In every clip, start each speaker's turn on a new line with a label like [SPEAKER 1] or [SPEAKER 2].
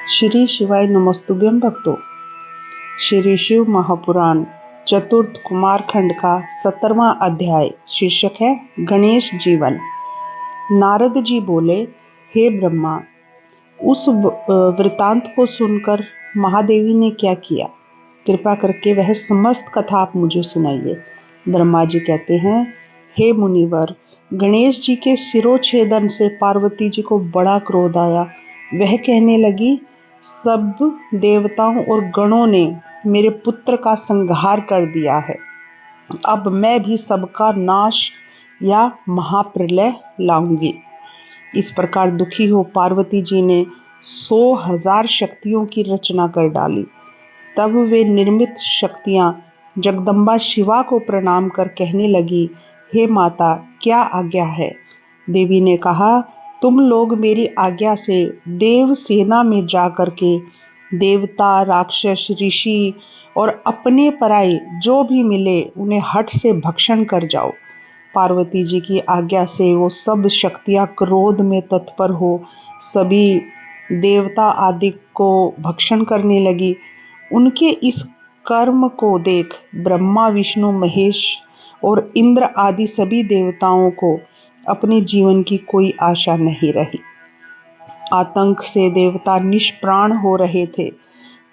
[SPEAKER 1] श्री शिवाय नमस्तुभ्यं भक्तों। श्री शिव महापुराण चतुर्थ कुमार खंड का 17वां अध्याय शीर्षक है गणेश जीवन। नारद जी बोले, हे ब्रह्मा, उस वृतांत को सुनकर महादेवी ने क्या किया? कृपा करके वह समस्त कथा आप मुझे सुनाइए। ब्रह्मा जी कहते हैं, हे मुनिवर, गणेश जी के शिरोच्छेदन से पार्वती जी को बड़ा क्रोध आया। वह कहने लगी, सब देवताओं और गणों ने मेरे पुत्र का संहार कर दिया है, अब मैं भी सबका नाश या महाप्रलय लाऊंगी। इस प्रकार दुखी हो पार्वती जी ने 100,000 शक्तियों की रचना कर डाली। तब वे निर्मित शक्तियां जगदम्बा शिवा को प्रणाम कर कहने लगी, हे माता, क्या आज्ञा है? देवी ने कहा, तुम लोग मेरी आज्ञा से देव सेना में जाकर के देवता, राक्षस, ऋषि और अपने पराये जो भी मिले उन्हें हठ से भक्षण कर जाओ। पार्वती जी की आज्ञा से वो सब शक्तियां क्रोध में तत्पर हो सभी देवता आदि को भक्षण करने लगी। उनके इस कर्म को देख ब्रह्मा, विष्णु, महेश और इंद्र आदि सभी देवताओं को अपने जीवन की कोई आशा नहीं रही। आतंक से देवता निष्प्राण हो रहे थे।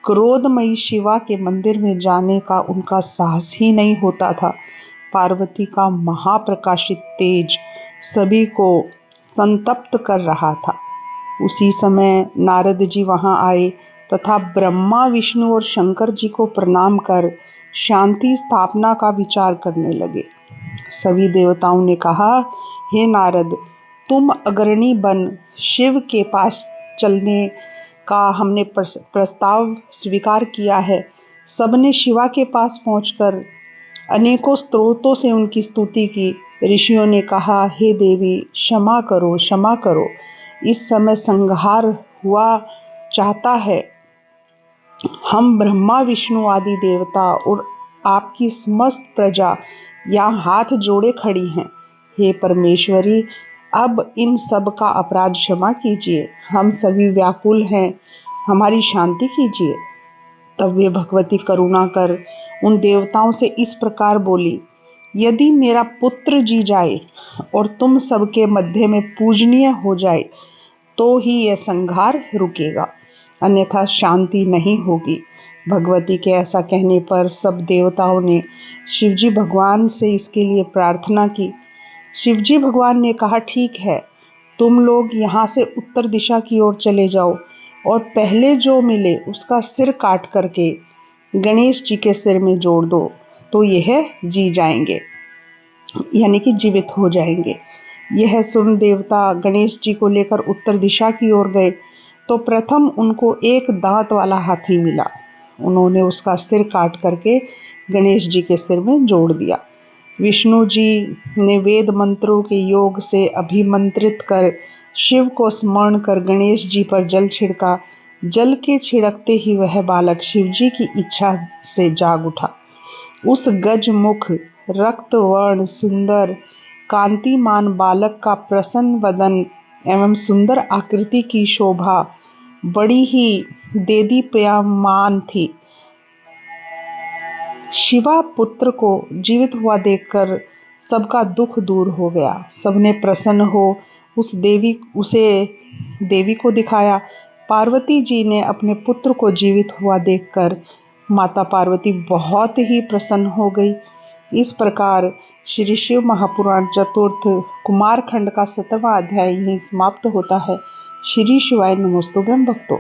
[SPEAKER 1] क्रोधमयी शिवा के मंदिर में जाने का उनका साहस ही नहीं होता था। पार्वती का महाप्रकाशित तेज सभी को संतप्त कर रहा था। उसी समय नारद जी वहां आए तथा ब्रह्मा, विष्णु और शंकर जी को प्रणाम कर शांति स्थापना का विचार करने लगे। सभी देवताओं ने कहा, हे नारद, तुम अग्रणी बन शिव के पास चलने का हमने प्रस्ताव स्वीकार किया है। सबने शिवा के पास पहुंचकर अनेकों स्तोत्रों से उनकी स्तुति की। ऋषियों ने कहा, हे देवी, क्षमा करो, क्षमा करो, इस समय संहार हुआ चाहता है। हम ब्रह्मा, विष्णु आदि देवता और आपकी समस्त प्रजा यहाँ हाथ जोड़े खड़ी हैं। हे परमेश्वरी, अब इन सब का अपराध क्षमा कीजिए, हम सभी व्याकुल हैं, हमारी शांति कीजिए। तब वे भगवती करुणा कर उन देवताओं से इस प्रकार बोली, यदि मेरा पुत्र जी जाए और तुम सबके मध्य में पूजनीय हो जाए तो ही यह संहार रुकेगा, अन्यथा शांति नहीं होगी। भगवती के ऐसा कहने पर सब देवताओं ने शिवजी भगवान से इसके लिए प्रार्थना की। शिवजी भगवान ने कहा, ठीक है, तुम लोग यहाँ से उत्तर दिशा की ओर चले जाओ और पहले जो मिले उसका सिर काट करके गणेश जी के सिर में जोड़ दो तो यह जी जाएंगे, यानी कि जीवित हो जाएंगे। यह सुन देवता गणेश जी को लेकर उत्तर दिशा की ओर गए तो प्रथम उनको एक दांत वाला हाथी मिला। उन्होंने उसका सिर काट करके गणेश जी के सिर में जोड़ दिया। विष्णु जी ने वेद मंत्रों के योग से अभिमंत्रित कर शिव को स्मरण कर गणेश जी पर जल छिड़का। जल के छिड़कते ही वह बालक शिव जी की इच्छा से जाग उठा। उस गजमुख, रक्त वर्ण, सुंदर कांतिमान बालक का प्रसन्न वदन एवं सुंदर आकृति की शोभा बड़ी ही देदीप्यमान थी। शिवा पुत्र को जीवित हुआ देखकर सबका दुख दूर हो गया। सबने प्रसन्न हो उसे देवी को दिखाया। पार्वती जी ने अपने पुत्र को जीवित हुआ देखकर माता पार्वती बहुत ही प्रसन्न हो गई। इस प्रकार श्री शिव महापुराण चतुर्थ कुमार खंड का 17वां अध्याय यहीं समाप्त होता है। श्री शिवाय नमस्तुभ्यं भक्तों।